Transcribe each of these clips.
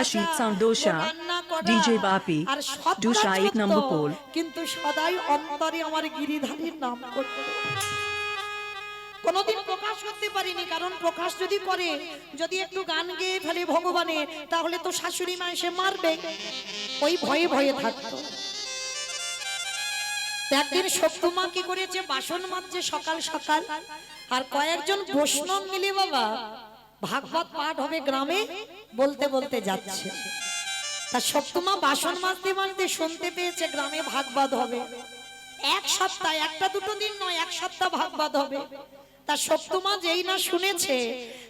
Ashit Sound Dosha, DJ Bapi, আর সৎ Dusha 8 number pole. কিন্তু সদাই অন্তরে আমার গিরিধারীর নাম করত। কোনদিন প্রকাশ করতে পারিনি, কারণ প্রকাশ যদি করে, যদি একটু গান গেয়ে ফেলে ভগবানের, তাহলে তো শাশুড়ি মা এসে মারবে, ওই ভয়ে ভয়ে থাকতো। একদিন সত্যমা কি করেছে, বাসন মাজছে সকাল সকাল, আর কয়েকজন বৈষ্ণব মিলে বাবা ভাগবত পাঠ হবে গ্রামে, বলতে বলতে যাচ্ছে। তা সত্যমা বাসন মাজতে মাজতে শুনতে পেয়েছে গ্রামে ভাগবত হবে। এক সপ্তাহ, একটা দুটো দিন নয়, এক সপ্তাহ ভাগবত হবে। তা সত্যমা যেই না শুনেছে,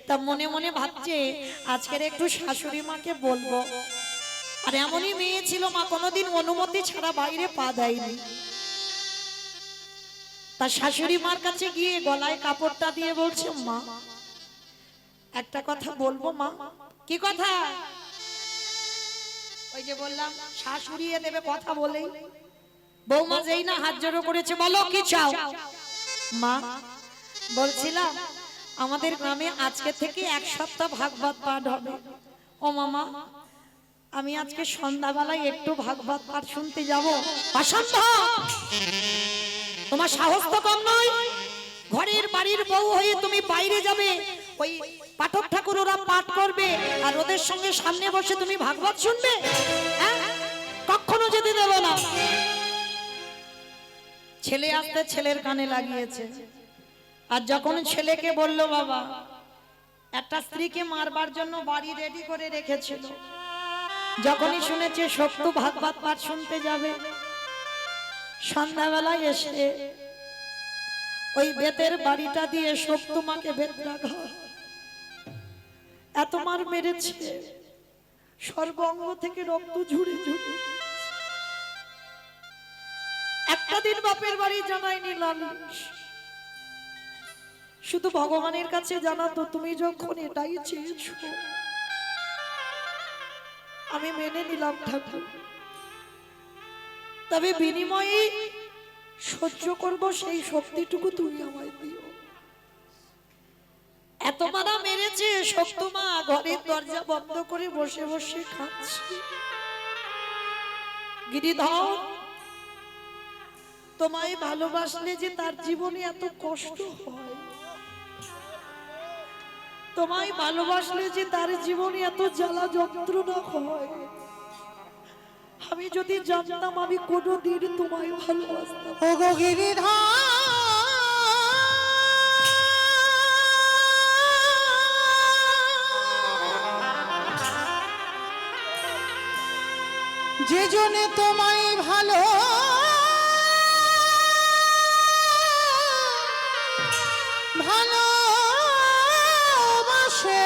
তা মনে মনে ভাবছে আজকের একটু শাশুড়ি মাকে বলবো। আর এমনই মেয়ে ছিল, মা কোনোদিন অনুমতি ছাড়া বাইরে পা দেয়নি। তার শাশুড়ি মার কাছে গিয়ে গলায় কাপড়টা দিয়ে বলছে, মা একটা কথা বলবো মা। কি কথা? ওই যে বললাম শাশুড়িয়ে দেবে কথা বলেই। বৌমা যেই না হাত জোড়ো করেছে, বলো কি চাও? মা বলছিলাম আমাদের গ্রামে আজকে থেকে এক সপ্তাহ ভাগবত পাঠ হবে। ও মামা, আমি আজকে সন্ধ্যাবেলায় একটু ভাগবত পাঠ শুনতে যাব। অসম্ভব, তোমার সাহস তো কম নয়। ঘরের বাড়ির বউ হয়ে তুমি বাইরে যাবে, ওই পাঠক ঠাকুর ওরা পাঠ করবে, আর ওদের সঙ্গে সামনে বসে তুমি ভাগবত শুনবে? কখনো যেতে দেব না। ছেলে আসতে ছেলের কানে লাগিয়েছে। আর যখন ছেলেকে বলল বাবা, একটা স্ত্রীকে মারবার জন্য বাড়ি রেডি করে রেখেছিল, যখনই শুনেছে সত্য ভাগবত পাঠ শুনতে যাবে, সন্ধ্যাবেলায় এসে ওই বেতের বাড়িটা দিয়ে সত্যমাকে বেত্রাঘাত এত মার মেরেছে, সর্বাঙ্গ থেকে রক্ত ঝুড়ে ঝুড়ে। একটা দিন বাপের বাড়ি জানায়নি লালিশ, শুধু ভগবানের কাছে জানাতো তুমি যখন এটাই চেয়েছো আমি মেনে নিলাম ঠাকুর, তবে বিনিময়ে সহ্য করব সেই শক্তিটুকু তুমি আমায় দিও। এত মারা মেরেছে, সত্যমা ঘরের দরজা বন্ধ করে বসে বসে খাচ্ছে। গিরিধর, তোমায় ভালোবাসলে যে তার জীবনে এত কষ্ট হয়, তোমায় ভালোবাসলে যে তার জীবনে এত জ্বালা যন্ত্রণা হয়, আমি যদি জানতাম আমি কোনোদিন তোমায় ভালোবাসতাম। ওগো গিরিধর, যে জনে তোমায় ভালো ভালোবাসে,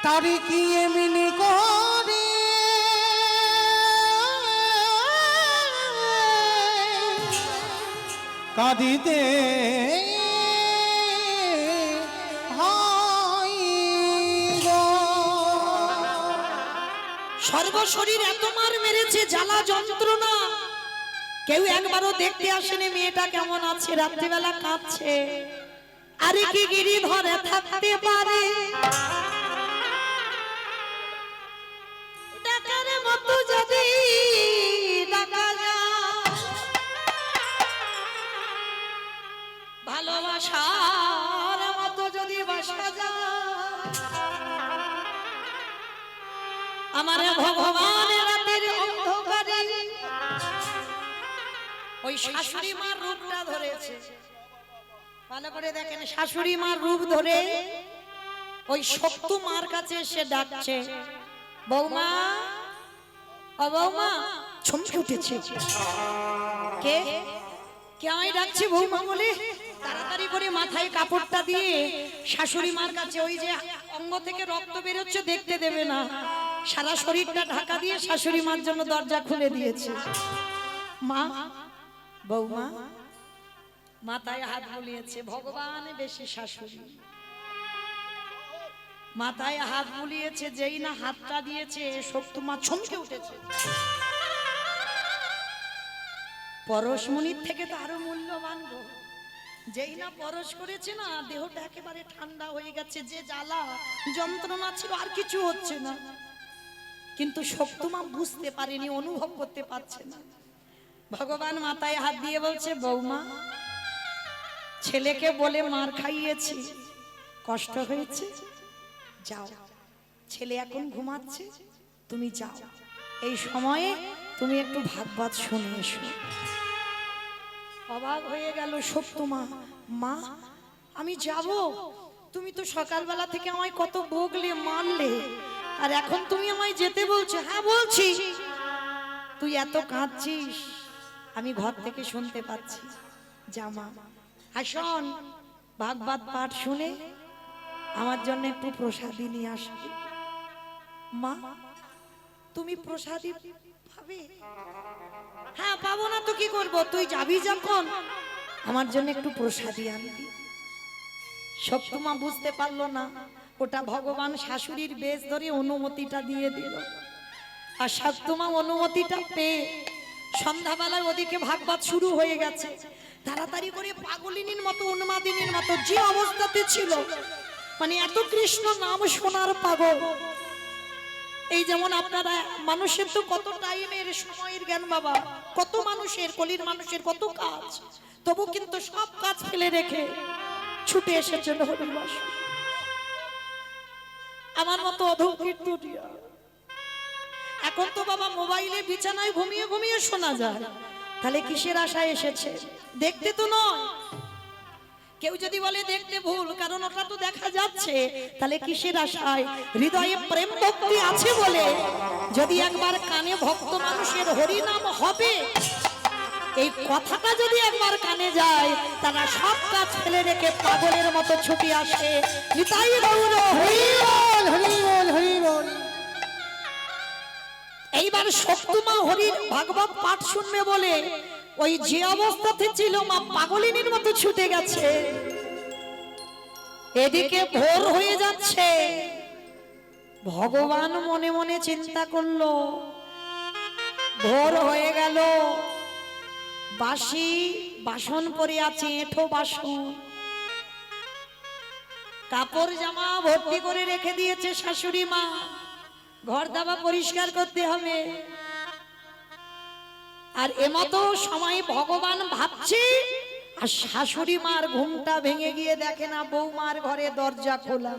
তারি কি এমনি করে কাঁদিতে সর্বশরীর এত মার মেরেছে, জ্বালা যন্ত্রণা, কেউ একবারও দেখতে আসেনি মেয়েটা কেমন আছে, রাত্রিবেলা কাঁদছে। আরে কি গিরিধরে থাকতে পারে ডাকার মতো যদি ডাকা যায়, ভালোবাসার মতো যদি বাসা যায়, আমার ভগবান রাতের অন্ধকারে ওই শাশুড়ি মার রূপটা ধরেছে। ভালো করে দেখেন, শাশুড়ি মার রূপ ধরে ওই শক্ত মার কাছে এসে ডাকছে, বৌমা, ও বৌমা। চমকে উঠেছে, কে কে আমায় ডাকছে বৌমা বলে তাড়াতাড়ি করে মাথায় কাপড়টা দিয়ে শাশুড়ি মার কাছে, ওই যে অঙ্গ থেকে রক্ত বেরোচ্ছে দেখতে দেবে না, সারা শরীরটা ঢাকা দিয়ে শাশুড়ি মার জন্য দরজা খুলে দিয়েছে। মা, বৌমা মাথায় হাত বুলিয়েছে, ভগবান বেশি শাশুড়ি, মাথায় হাত বুলিয়েছে, যেই না হাতটা দিয়েছে সত্যমা চমকে উঠেছে। পরশমণির থেকে তো আরো মূল্যবান গো, যেই না পরশ করেছে না, দেহটা একেবারে ঠান্ডা হয়ে গেছে, যে জ্বালা যন্ত্রণা ছিল আর কিছু হচ্ছে না। কিন্তু শক্তিমা বুঝতে পারেনি, অনুভব করতে পারছে না। ভগবান মাথায় হাত দিয়ে বলছে, বৌমা, ছেলেকে বলে মার খাইয়েছি, কষ্ট হয়েছে, যাও, ছেলে এখন ঘুমাচ্ছে, তুমি যাও, এই সময়ে তুমি একটু ভাগবত শুনে এসো। অবাক হয়ে গেল শক্তিমা, মা আমি যাব? তুমি তো সকালবেলা থেকে আমায় কত বকলে, মারলে, আর এখন তুমি আমায় যেতে বলছো? হ্যাঁ বলছি। তুই এত কাঁদছিস, আমি ঘর থেকে শুনতে পাচ্ছি। যা মা, আসন ভাগবত পাঠ শুনে আমার জন্য একটু প্রসাদী নিয়ে আসবে। মা তুমি প্রসাদী পাবে? হ্যাঁ পাবো না তো কি করবো, তুই যাবি যখন আমার জন্য একটু প্রসাদী আনবি। শক্তিমা বুঝতে পারলো না, ওটা ভগবান শাশুড়ির বেশ ধরে অনুমতিটা দিয়ে দিল। আর শক্তিমা অনুমতিটা পেয়ে সন্ধ্যাবেলায় ওদিকে ভাগবত শুরু হয়ে গেছে। তাড়াতাড়ি করে পাগলিনীর মতো, উন্মাদিনীর মতো যে অবস্থাতে ছিল, মানে এত কৃষ্ণ নাম শোনার পাগল। এই যেমন আপনারা, মানুষের তো কত টাইমের সময়ের জ্ঞান বাবা, কত মানুষের, কলির মানুষের কত কাজ, তবু কিন্তু সব কাজ ফেলে রেখে ছুটে এসেছেন হরিবাস। আমার মতো অধঃকীর্তনিয়া। এখন তো বাবা মোবাইলে বিছানায় ঘুমিয়ে ঘুমিয়ে শোনা যায়, তাহলে কিসের আশায় এসেছে? দেখতে তো নয়। কেউ যদি বলে দেখতে ভুল, কারণ ওটা তো দেখা যাচ্ছে, তাহলে কিসের আশায়? হৃদয়ে প্রেম ভক্তি আছে বলে যদি একবার কানে ভক্ত মানুষের হরি নাম হবে, এই কথাটা যদি একবার কানে যায়, তারা সব কাজ ফেলে রেখে পাগলের মতো ছুটি আসে। নিতাই গৌর হরি বল, হরি বল, হরি বল। এইবার শক্তিমা হরির ভাগবত পাঠ শুনবে বলে ওই যে অবস্থাতে ছিল, মা পাগলিনীর মতো ছুটে গেছে। এদিকে ভোর হয়ে যাচ্ছে। ভগবান মনে মনে চিন্তা করলো, ভোর হয়ে গেল, বাসি বাসন পরে আছে, এঁঠো বাসন, কাপড় জামা ভর্তি করে রেখে দিয়েছে শাশুড়ি মা, ঘর দাবা পরিষ্কার করতে হবে। আর এমতো সময় ভগবান ভাবছে, আর শাশুড়ি মার ঘুমটা ভেঙে গিয়ে দেখে না বৌমার ঘরে দরজা খোলা।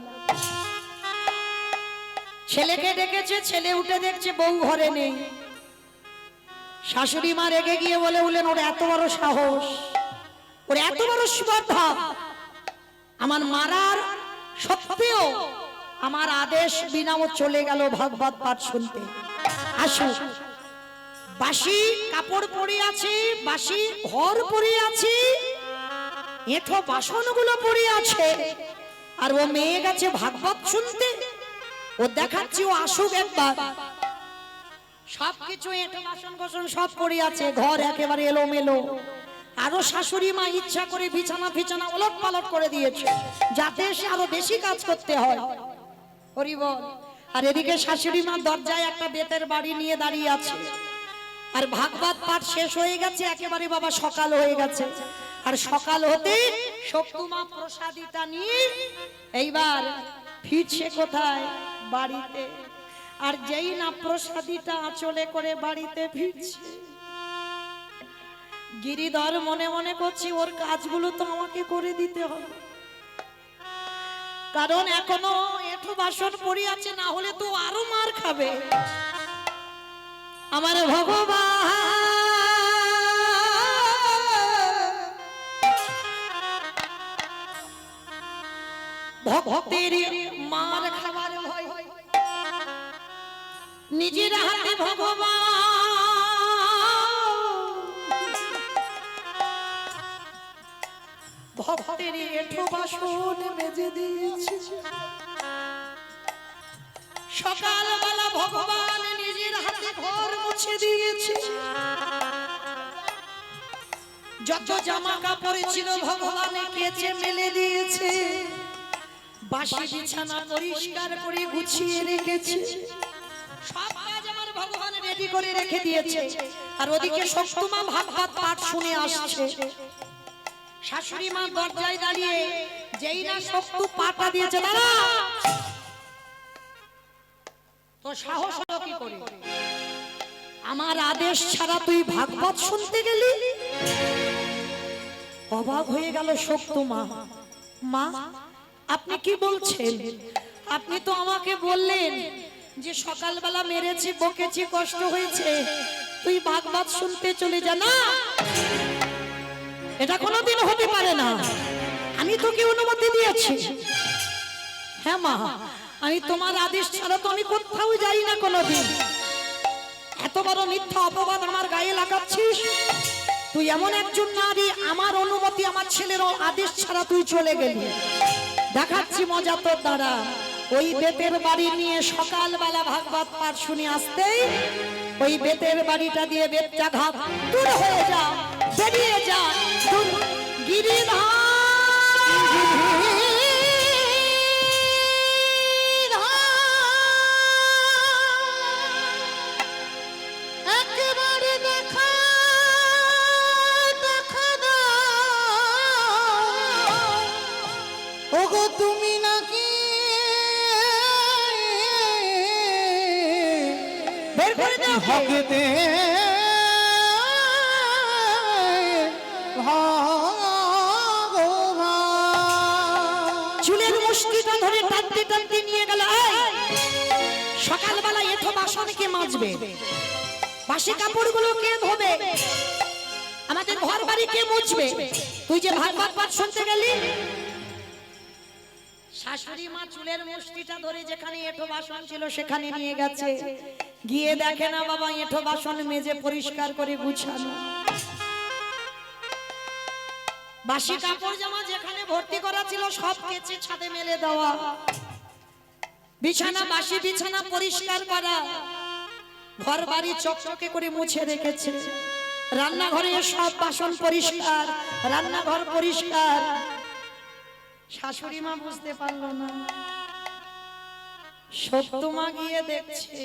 ছেলেকে ডেকেছে, ছেলে উঠে দেখছে বউ ঘরে নেই। শাশুড়ি মা রেগে গিয়ে বলে উঠলেন, ওর এত বড় সাহস, ওর এত বড় স্পর্ধা, আমার মারার সত্ত্বেও আমার আদেশ বিনা ও চলে গেল ভাগবত পাঠ শুনতে। আসো, বাসি কাপড় পরে আছে, বাসি ঘর পরে আছে, এঁঠো বাসনগুলো পরে আছে, আর ও মেয়ে গেছে ভাগবত শুনতে। ও দেখাচ্ছে ও আসুক একবার। সবকিছু এঁঠো বাসন কোসন সব পরে আছে, ঘর একেবারে এলোমেলো। আরো শাশুড়ি মা ইচ্ছা করে বিছানা ফিছানা ওলট পালট করে দিয়েছে, যাতে সে আরো বেশি কাজ করতে হয়। হরি বল। আর এদিকে শাশুড়ি মা দরজায় একটা বেতের বাড়ি নিয়ে দাঁড়িয়ে আছে। আর ভাগবত পাঠ শেষ হয়ে গেছে, একেবারে বাবা সকাল হয়ে গেছে। আর সকাল হতে শক্তিমা প্রসাদীটা নিয়ে এইবার ফিরছে কোথায়? বাড়িতে। আর যেই না প্রসাদীটা আঁচলে করে বাড়িতে ফিরছে, গিরিধর মনে মনে করছি, ওর কাজগুলো তো আমাকে করে দিতে হবে, কারণ এখনো এঁঠো বাসন পড়ে আছে, না হলে তো আরো মার খাবে। আমার ভগবান ভক্তের মার খাবার ভয়, নিজের হাতে ভগবান ভক্তের এঁঠো বাসন মেজে দিয়েছে। সকালবেলা ভগবান নিজের হাতে ঘর মুছে দিয়েছে। যত জামা কাপড় ছিল ভগবান কেচে মেলে দিয়েছে। বাসি বিছানা পরিষ্কার করে গুছিয়ে রেখেছে। সব কাজ আমার ভগবান রেডি করে রেখে দিয়েছে। আর ওদিকে শক্তিমা ভাগবত পাঠ শুনে আসছে। শাশুড়ি মা দরজায় দাঁড়িয়ে যেই না শক্ত পাটা দিয়েছে, দাঁড়া, তো সাহস হলো কি করে? আমার আদেশ ছাড়া তুই ভাগবত শুনতে গেলি? অবাক হয়ে গেল শক্ত মা। মা, আপনি কি বলছেন? আপনি তো আমাকে বললেন যে সকালবেলা মেরেছি, বকেছি, কষ্ট হয়েছে, তুই ভাগবত শুনতে চলে যা। না, এটা কোনোদিন হতে পারে না। আমি তোকে অনুমতি দিয়েছি। হ্যাঁ মা, আমি তোমার আদেশ ছাড়া তো আমি কোথাও যাই না কোনোদিন। এত বড় মিথ্যা অপবাদ আমার গায়ে লাগাচ্ছিস? তুই এমন একজন নারী, আমার অনুমতি, আমার ছেলের আদেশ ছাড়া তুই চলে গেলি। দেখাচ্ছি মজা তোর দ্বারা। ওই বেতের বাড়ি নিয়ে সকালবেলা ভাগবত পাঠ শুনে আসতেই ওই বেতের বাড়িটা দিয়ে বেতটা ঘাত দূর হয়ে যা, বেরিয়ে যা। গিরিধার একেবারে দেখা দেখা না, ওগো তুমি নাকি বের করে দাও। হকে দে চুলের মুষ্টিটা ধরে টানতে টানতে নিয়ে গেল। সকালবেলা এঠো বাসন কে মাজবে? বাসি কাপড়গুলো কে ধোবে? আমাদের ঘর বাড়ি কে মুছবে? তুই যে ভাগবত পাঠ শুনতে গেলি। শাশুড়ি মা চুলের মুষ্টিটা ধরে যেখানে এঠো বাসন ছিল সেখানে নিয়ে গেছে। গিয়ে দেখে না বাবা এঠো বাসন মেজে পরিষ্কার করে গুছানো। বাসি কাপড় জামা যেখানে ভর্তি করা ছিল সব কেচে ছাদে মেলে দেওয়া। বিছানা, বাসি বিছানা পরিষ্কার করা। ঘর বাড়ি চকচকে করে মুছে রেখেছে। রান্নাঘরে সব বাসন পরিষ্কার, রান্নাঘর পরিষ্কার। শাশুড়ি মা বুঝতে পারলো না। সত্য মা গিয়ে দেখছে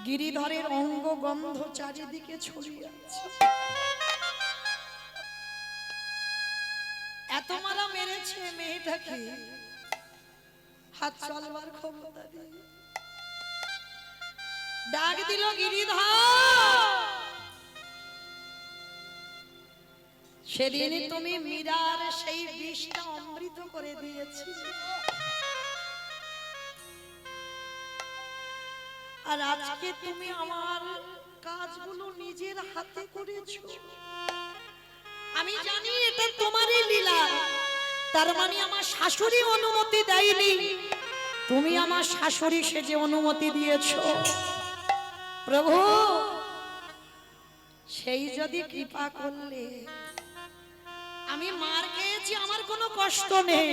গিরিধরের অঙ্গ গন্ধ চারিদিকে ছড়িয়ে আছে। এত মারা মেরেছে মেয়েটাকে, হাত চলবার ক্ষমতা নেই। ডাক দিল গিরিধর, সেদিনই তুমি মীরার সেই বিষটা অমৃত করে দিয়েছি, আর আজকে তুমি আমার কাজগুলো নিজের হাতে করেছো। আমি জানি এটা তোমারই লীলা। তার মানে আমার শাশুড়ি অনুমতি দেয়নি, তুমি আমার শাশুড়ি সেজে অনুমতি দিয়েছো। প্রভু, সেই যদি কৃপা করলে, আমি মার খেয়েছি, আমার কোনো কষ্ট নেই।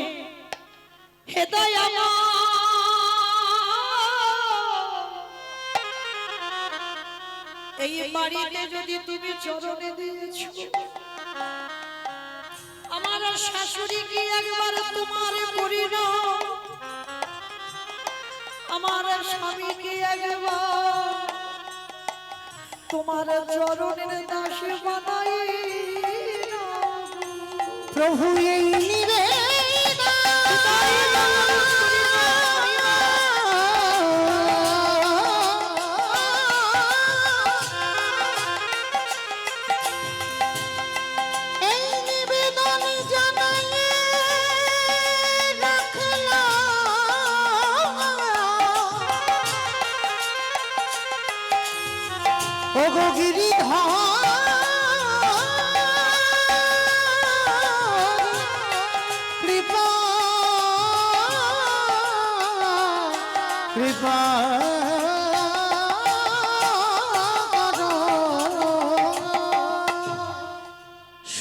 হেদায় এই বাড়িতে যদি তুমি চরণে দিয়েছো, আমার শাশুড়ি কি একবার তোমার করি না, আমার স্বামী কি একবার তোমার চরণের দাসী বানাই। প্রভু এই নিবে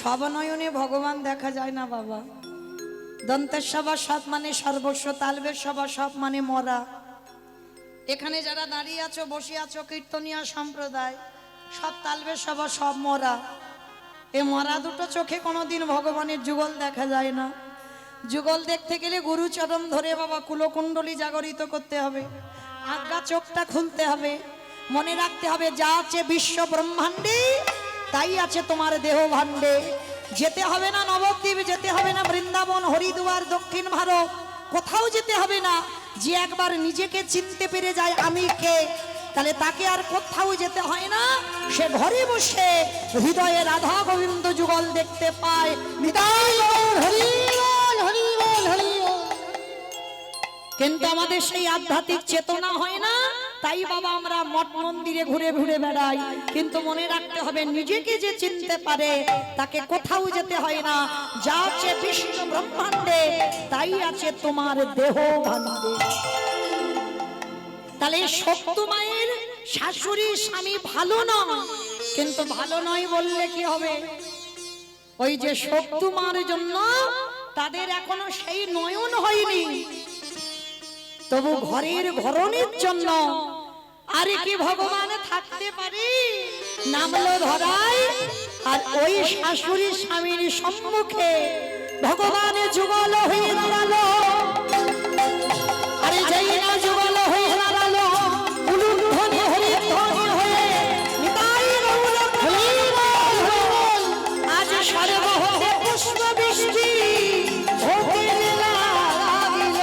সবনয়নে ভগবান দেখা যায় না বাবা। দন্তের সভা সব মানে সর্বস্ব, তালবের সভা সব মানে মরা। এখানে যারা দাঁড়িয়ে আছো, বসে আছো, কীর্তনিয়া সম্প্রদায়, সব তালবের সভা সব মরা। এ মরা দুটো চোখে কোনোদিন ভগবানের যুগল দেখা যায় না। যুগল দেখতে গেলে গুরুচরণ ধরে বাবা কুলকুণ্ডলী জাগরিত করতে হবে, আজ্ঞা চোখটা খুলতে হবে, মনে রাখতে হবে যা আছে বিশ্ব ব্রহ্মাণ্ডে তাই আছে তোমার দেহ ভাণ্ডে। যেতে হবে না নবদ্বীপ, যেতে হবে না বৃন্দাবন, হরিদ্বার, দক্ষিণ ভারত, কোথাও যেতে হবে না। যে একবার নিজেকে চিনতে পেরে যায় আমি কে, তাহলে তাকে আর কোথাও যেতে হয় না। সে ঘরে বসে হৃদয়ে রাধা গোবিন্দ যুগল দেখতে পায়। নিতাই গৌর হরি বল, হরি বল, হরি বল। কিন্তু আমাদের সেই আধ্যাত্মিক চেতনা হয় না, তাই বাবা আমরা মঠ মন্দিরে ঘুরে ঘুরে বেড়াই। কিন্তু মনে রাখতে হবে, নিজেকে যে চিনতে পারে তাকে কোথাও যেতে হয় না। যা আছে বিষ্ণু ব্রহ্মাণ্ডে, তাই আছে তোমার দেহ ভাণ্ডে। তাহলে সত্য মায়ের শাশুড়ি স্বামী ভালো নয়, কিন্তু ভালো নয় বললে কি হবে? ওই যে সত্য মার জন্য তাদের এখনো সেই নয়ন হয়নি, তবু ঘরের ঘরণের জন্য আরে কি ভগবান থাকতে পারে? নামলো ধরায়, আর ওই শাশুড়ি স্বামীর সম্মুখে ভগবান যুগল হয়ে দাঁড়ালো। আরে যাই না যুগল হয়ে দাঁড়ালো, উলুধ্বনি হরিধ্বনি হয়ে নিতাই গৌর হরি বল, হরি বল। আজ সর্বহতে পুষ্প বৃষ্টি হতে লাগিল।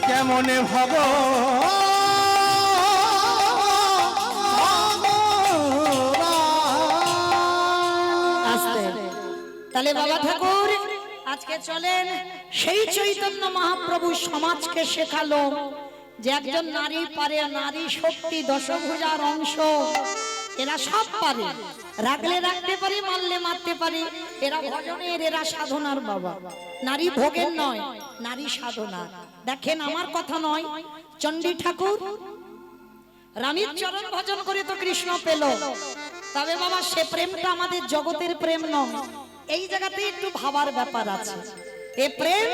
কেমন ভাব তাহলে বাবা ঠাকুর আজকে চলেন, সেই চৈতন্য মহাপ্রভু সমাজকে শেখালো যে একজন নারী পারে, নারী শক্তি দশভুজার অংশ। এরা সব পারে, রাখলে রাখতে পারি, মারলে মারতে পারি। এরা ভজনের, এরা সাধনার বাবা। নারী ভোগের নয়, নারী সাধনা। দেখেন আমার কথা নয়, চণ্ডী ঠাকুর রানীর চরণ ভজন করে তো কৃষ্ণ পেল, তবে বাবা সে প্রেমটা আমাদের জগতের প্রেম নয়। এই জায়গাতে একটু ভাবার ব্যাপার আছে। এ প্রেম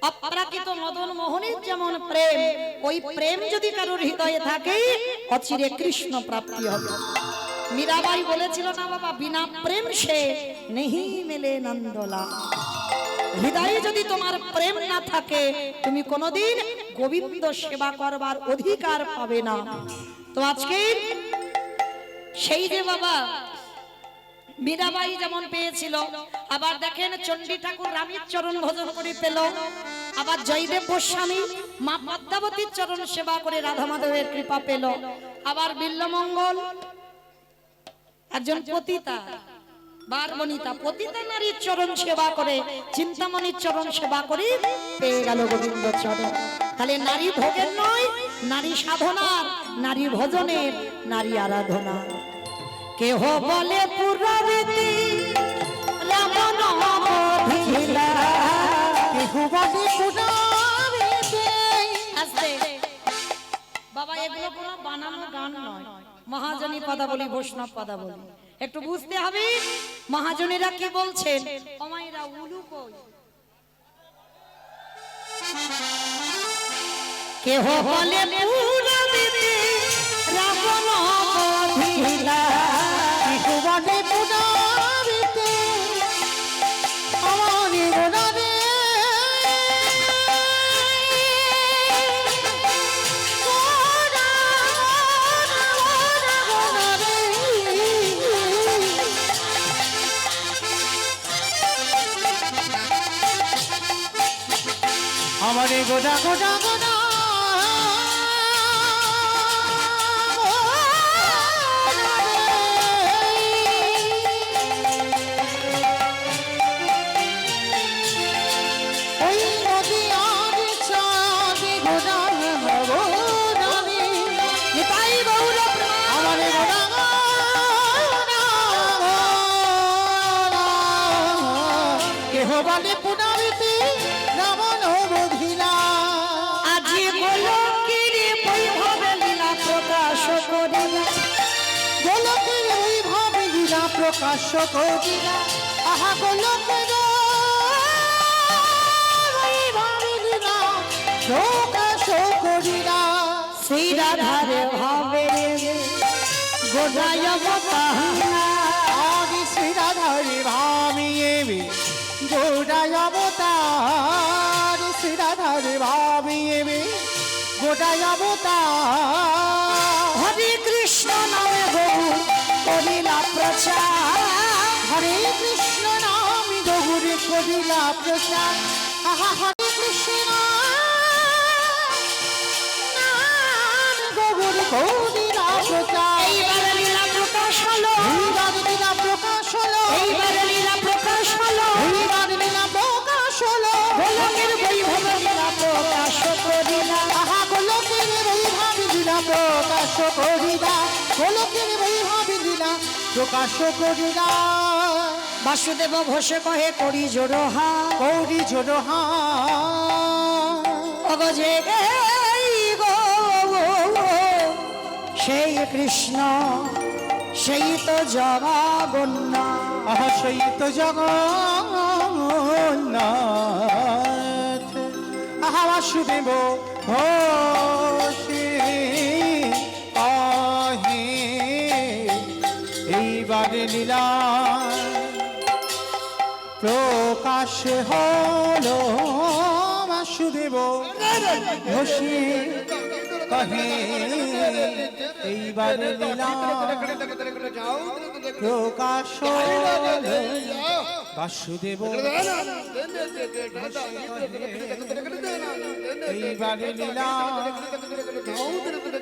অপ্রাকৃত মদন মোহনের যেমন প্রেম, ওই প্রেম যদি কারোর হৃদয়ে থাকে অচিরে কৃষ্ণ প্রাপ্তি হবে। মীরাবাই বলেছিল না বাবা, বিনা প্রেম সে নেহি মেলে নন্দলা। হৃদয়ে যদি তোমার প্রেম না থাকে, তুমি কোনোদিন গোবিন্দ সেবা করবার অধিকার পাবে না। তো আজকে সেই যে বাবা মীরাবাই যেমন পেয়েছিল, আবার দেখেন চণ্ডী ঠাকুর রামের চরণ ভজন করে পেল, আবার জয়দেব গোস্বামী মা পদ্মাবতীর চরণ সেবা করে রাধা মাধবের কৃপা পেল, আবার বিল্লমঙ্গল একজন পতিতা বারবনিতা, পতিতা নারীর চরণ সেবা করে, চিন্তামণির চরণ সেবা করে পেয়ে গেল গোবিন্দ চরণ। তাহলে নারী ভোগের নয়, নারী সাধনার, নারী ভজনের, নারী আরাধনা। কেহ বলে পুরাবৃত্তি রামন বধিলা, কেহ বলে পুরাবৃত্তি। আস্তে বাবা, এগুলো কোনো বানানো গান নয়, মহাজনী পদাবলী, বৈষ্ণব পদাবলী। একটু বুঝতে হবে মহাজনীরা কি বলছেন। অমাইরা উলু কই? কেহ বলে পুরাবৃত্তি রাবণ বধিলা, কেহ বলে পুরাবৃত্তি আমার গোড়ারে। আমারে গোদা গোদা গোদা ওই নদী আর চাঁদি গোদা ভগবানী নিতাই গৌর প্রেম। আমারে গোদা কেহ বলে পুনরিতি রাবণ বধিলা। আজি গোলকের বৈভবে লীলা প্রকাশ করিলা, গোলকের বৈভব লীলা প্রকাশ করিলা। আহা গোলকের বৈভব লীলা প্রকাশ করিলা। শ্রী রাধার ভাবে গোদায় অবতার, আদি শ্রী রাধার ভাবিয়ে গোড়ায় অবতার, শ্রী রাধার গোটাই অবতার। হরে কৃষ্ণ নামে গৌর করিলা প্রচার। হরে কৃষ্ণ নামে গৌর করিলা প্রচার। আহা হরে কৃষ্ণ নাম গৌর করিলা প্রচার। এইবার লীলা প্রকাশ হলো, এইবার লীলা প্রকাশ হলো, এইবার লীলা প্রকাশ হলো, এইবার লীলা প্রকাশ হলো। গোলকের বৈভব লীলা প্রকাশ করিলা। আহা গোলকের বৈভব লীলা প্রকাশ করিলা, গোলকের বৈভব লীলা প্রকাশ করিলা। বাসুদেব ঘোষে কহে করি জোড়হা, গৌরী জোড়হা অগজে এই গো সেই কৃষ্ণ সেই তো জগন্না। আহা সেই তো জগন্নাথ। আহা বাসুদেব ঘোষে কহে এইবারে লীলা প্রকাশ হলো। বাসুদেব ঘোষে কহে এইবারে লীলা প্রকাশ হলো। বাসুদেব এইবারে লীলা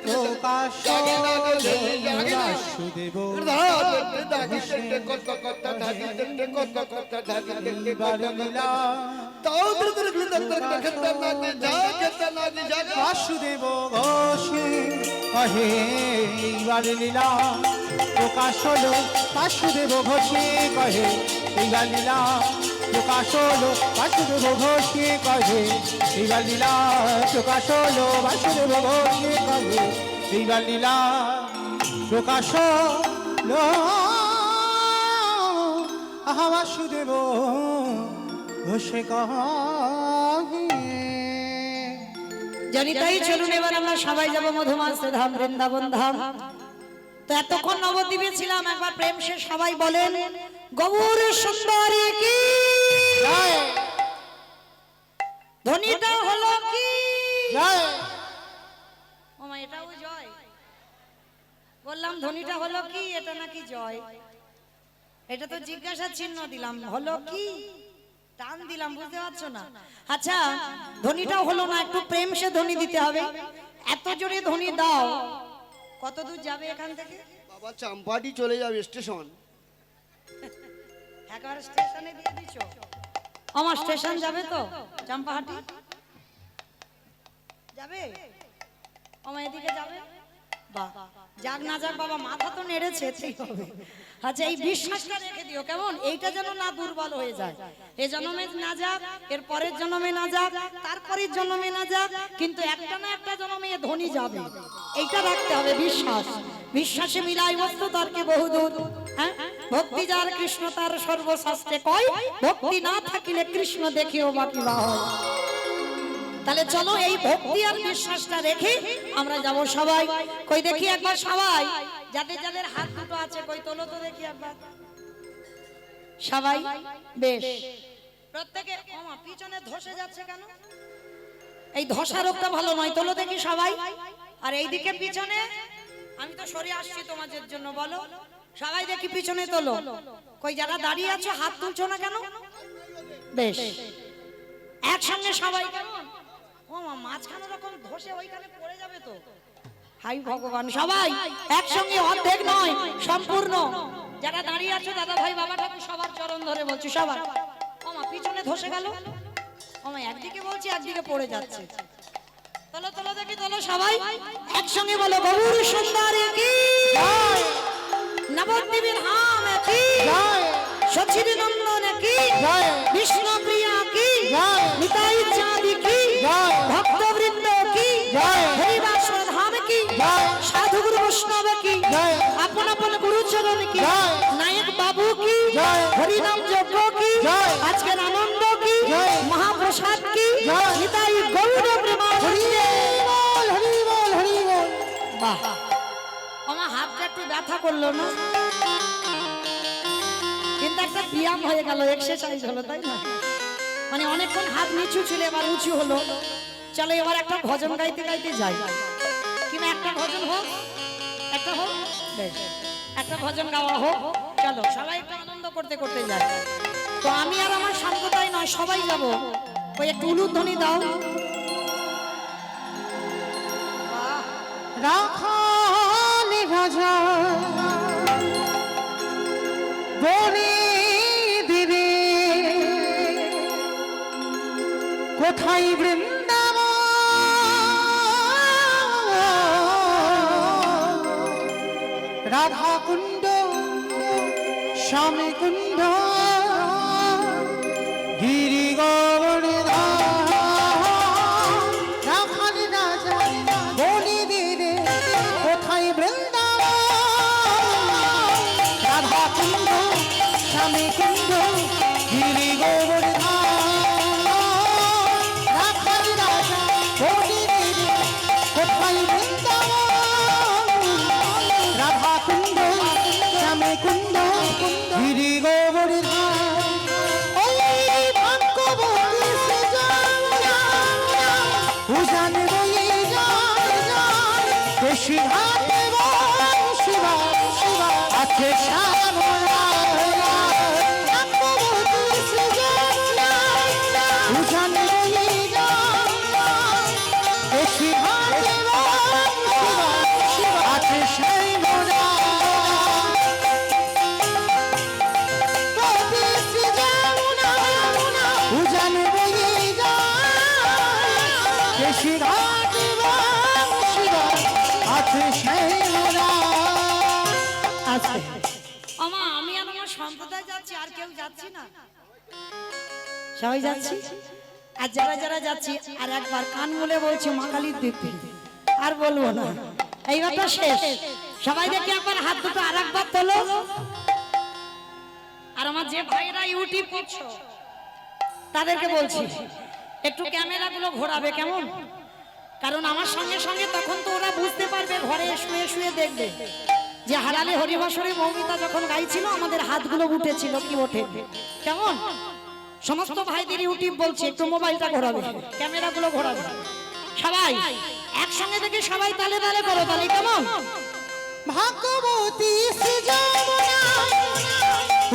প্রকাশ হলো। বাসুদেব এইবারে লীলা বাসুদেব ঘোষে কহে এইবার লীলা প্রকাশ হলো। বাসুদেব ঘোষে কহে এইবার লীলা প্রকাশ হলো। বাসুদেব ঘোষে কহে এইবার লীলা প্রকাশ হলো। বাসুদেব ঘোষে কহে এইবার লীলা প্রকাশ হলো। আহা বাসুদেব ঘোষে কহে। জানি তাই চলুন এবার আমরা সবাই যাব মধুমাস ধাম বৃন্দাবন ধাম। তো এতক্ষণ নবদ্বীপে ছিলাম, একবার প্রেম সে সবাই বলেন গৌর সুন্দরী কি জয় ধ্বনিটা হলো কি? জয় ও মা এটাও জয় বললাম, ধ্বনিটা হলো কি? এটা নাকি জয়? এটা তো জিজ্ঞাসা চিহ্ন দিলাম, হলো কি টান দিলাম, বুঝতে পারছো না? আচ্ছা ধ্বনিটাও হলো না, একটু প্রেম সে ধ্বনি দিতে হবে। এত জোরে ধ্বনি দাও, কত দূর যাবে এখান থেকে? বাবা চাম্পাটি চলে যাবে স্টেশন। একবার স্টেশনে দিয়ে দিছো? আমার স্টেশন যাবে তো? চাম্পাহাটি যাবে? আমার এদিকে যাবে? বাহ, যাক না যাক বাবা, মাথা তো নেড়েছে, ঠিক হবে। আচ্ছা এই বিশ্বাসটা রেখে দিও কেমন, এইটা যেন না দুর্বল হয়ে যায়। এ জন্মে না যাক, এর পরের জন্মে না যাক, তারপরের জন্মে না যাক, কিন্তু একটা না একটা জন্মে এ ধ্বনি যাবে, এইটা রাখতে হবে বিশ্বাস। বিশ্বাসে মিলাই বস্তু তর্কে বহুদূর। হ্যাঁ, ভক্তি যার কৃষ্ণ তার সর্বশাস্ত্রে কয়, ভক্তি না থাকিলে কৃষ্ণ দেখিও বাকি বা হয়। তাহলে চলো এই ভক্তি আর বিশ্বাসটা রেখে আমরা যাব সবাই। কই দেখি একবার সবাই, যাদের যাদের হাত দুটো আছে কই তোলো তো দেখি একবার সবাই। বেশ, প্রত্যেকে। ওমা পিছনে ধসে যাচ্ছে কেন? এই ধসা রোগটা ভালো নয়, তোলো দেখি সবাই। আর এইদিকে পিছনে, আমি তো সরে আসছি তোমাদের জন্য, বলো সবাই দেখি পিছনে তোলো। কই যারা দাঁড়িয়ে আছো হাত তুলছো না কেন? বেশ, একসঙ্গে সবাই। কেমন ও মা, মাঝখানে রকম ধসে ওইখানে পড়ে যাবে তো। হাই ভগবান, সবাই একসঙ্গে, অর্ধেক নয় সম্পূর্ণ। যারা দাঁড়িয়ে আছো দাদা ভাই বাবা ঠাকুর সবার চরণ ধরে বলছি সবাই। ও মা পিছনে ধসে গেল, ও মা একদিকে বলছি একদিকে পড়ে যাচ্ছে। তোলো তোলো দেখি, তোলো সবাই একসঙ্গে বলো, গৌর সুন্দরী কি জয় নবদ্বীপের ধাম কি জয় সচিব নন্দন কি জয় বিষ্ণু প্রিয়া কি জয় নিতাই চাঁদি কি জয় ভক্তবৃন্দ কি জয় হরিদাস ধাম কি জয় সাধু গুরু বৈষ্ণব কি জয় আপন আপন গুরুচরণ কি জয় নায়ক বাবু কি জয় হরিনাম যজ্ঞ কি জয় আজকের আনন্দ কি জয় মহাপ্রসাদ কি জয় নিতাই গৌর প্রেমানন্দে। বল হরি বল হরি বল। বাহ, আমার হাতটা একটু ব্যথা করলো না, কিন্তু একটা ব্যায়াম হয়ে গেল, এক্সারসাইজ হলো, তাই না? মানে অনেকক্ষণ হাত নিচু ছিল, এবার উঁচু হলো। চলো এবার একটা ভজন গাইতে গাইতে যাই, কিনা একটা ভজন হোক, একটা হোক, বেশ একটা ভজন গাওয়া হোক। চলো সবাই একটু আনন্দ করতে করতে যাই। তো আমি আর আমার শান্ততাই নয়, সবাই যাব। ওই একটু উলুধ্বনি দাও। রাখালে রাজা বনে দিরে কোথায় বৃন্দাবন রাধা কুণ্ড শ্যামে কুণ্ড গিরি গোবর্ধন রাখালে রাজা বনে দিরে কোথায় বৃন্দাবন রাধা কুণ্ড শ্যামে কুণ্ড গিরি গোবর্ধন রাখালে রাজা বনে দিরে কোথায় বৃন্দাবন রাধা কুণ্ড শ্যামে কুণ্ড গিরি গোবর্ধন ওই ভাগ্যবতী সৃজনা উজান বয়ে যায় যায় বেশি হাতে শিবা শিবা আছে শ্যামলা ভাগ্যবতী সৃজনা উজান বয়ে যায় যায় বেশি হাতে শিবা শিবা আছে শ্যামলা উজান বয়ে যায় বেশি ঘাট শিবা আছে শ্যামলা আছে। আমা আমি আর আমার সম্প্রদায় যাচ্ছি, আর কেউ যাচ্ছি না, সবাই যাচ্ছি। আর যারা যারা যাচ্ছি আর একবার কান মুলে বলছি মা কালীর দিকে, আর বলবো না, এইবারটা শেষ। সবাই দেখি একবার হাত দুটো আর একবার তোলো। আর আমার যে ভাইরা ইউটিউব করছো তাদেরকে বলছি একটু ক্যামেরাগুলো ঘোরাবে, কেমন? কারণ আমার সঙ্গে সঙ্গে তখন তো ওরা বুঝতে পারবে, ঘরে শুয়ে শুয়ে দেখবে যে হারালে হরিবাসরে মৌমিতা যখন গাইছিল আমাদের হাতগুলো উঠেছিল কি ওঠে, কেমন? সমস্ত ভাইদের ইউটিউব বলছে একটু মোবাইলটা ঘোরাবে, ক্যামেরাগুলো ঘোরাবে। সবাই একসঙ্গে দেখে সবাই তালে তালে করো, তালে কেমন? ভাগ্যবতী সৃজনা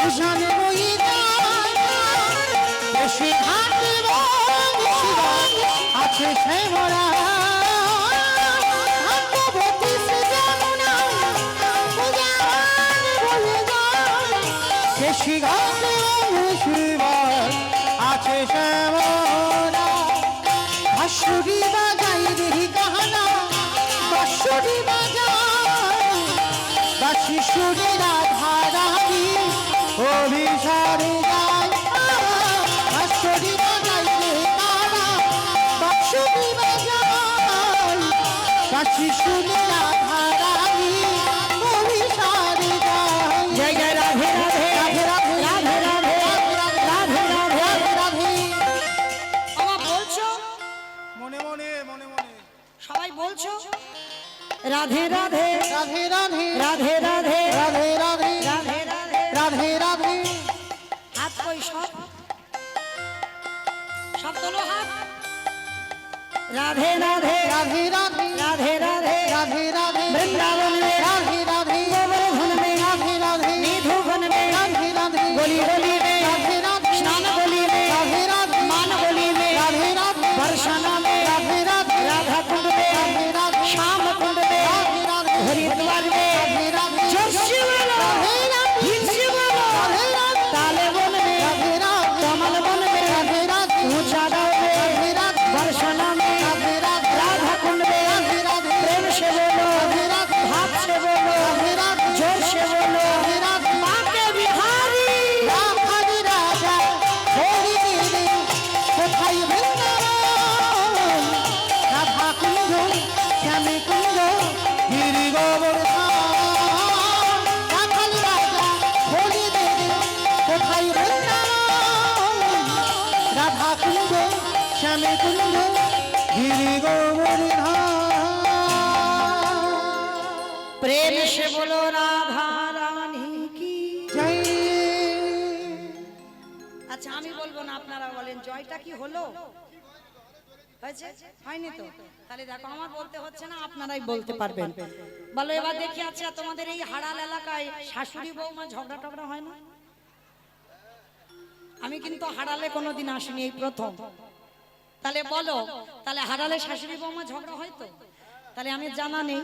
উজান বয়ে যায় বেশি ঘাট শিবা আছে শ্যামলা ভাগ্যবতী সৃজনা উজান বয়ে যায় বেশি ঘাট শিবা আছে শ্যামলা বাঁশুরি বাজাই রে গানা বাঁশুরি বাজাই বাঁশি সুরে রাধা রানী অভিসারে যায় বাঁশুরি বাজাই রে গানা বাঁশুরি বাজাই বাঁশি সুরে রাধা রানী অভিসারে যায়। জয় জয় রাধে রাধে রাধে রাধে রাধে রাধে রাধে রাধে রাধে রাধে আমার বলছো, মনে মনে মনে মনে সবাই বলছো রাধে রাধে রাধে রাধে রাধে রাধে রাধে রাধে রাধে রাধে। রাধে রাধে হাত কই সব, সব তোলো হাত। রাধে রাধে রাধে রাধে রাধে রাধে রাধে রাধে বৃন্দাবন में রাধে রাধে गोवर्धन में রাধে রাধে निधुवन में রাধে রাধে गली गली में রাধে রাধে स्नान गली में রাধে রাধে मान गली में রাধে রাধে बरसाना में রাধে রাধে राधा कुंड में রাধে রাধে श्याम कुंड में রাধে রাধে हरिद्वार में রাধে রাধে जोशी वाला রাধে রাধে हिंसी वाला রাধে রাধে ताले वन में রাধে राधे कमल वन में রাধে রাধে ऊंचा गाँव में রাধে राधे बरसाना में রাধে রাধে राधा कुंड में রাধে রাধে प्रेम से बोलो, রাধে রাধে भाव से बोलो, রাধে রাধে जोर से बोलो, রাধে রাধে माँ के बिहारी রাখালি রাজা হরি দিদি কোথায় বৃন্দাবন রাধা কুঞ্জ শ্যামে কুঞ্জ গিরি গোবর্ধন রাখালি রাজা হরি দিদি কোথায় বৃন্দাবন রাধা কুঞ্জ শ্যামে কুঞ্জ গিরি গোবর্ধন प्रेम से बोलो राधा रानी की। জয় আচ্ছা আমি বলবো না, আপনারা বলেন জয়টা কি হলো? হয়েছে? হয়নি তো? তাহলে দেখো আমার বলতে হচ্ছে না, আপনারাই বলতে পারবেন। বলো এবার দেখি, আচ্ছা তোমাদের এই হাড়াল এলাকায় শাশুড়ি বৌমা ঝগড়া টগড়া হয় না? আমি কিন্তু হাড়ালে কোনোদিন আসিনি, এই প্রথম। তাহলে বলো, তাহলে হাড়ালে শাশুড়ি বৌমা ঝগড়া হয় তো? তাহলে আমি জানা নেই।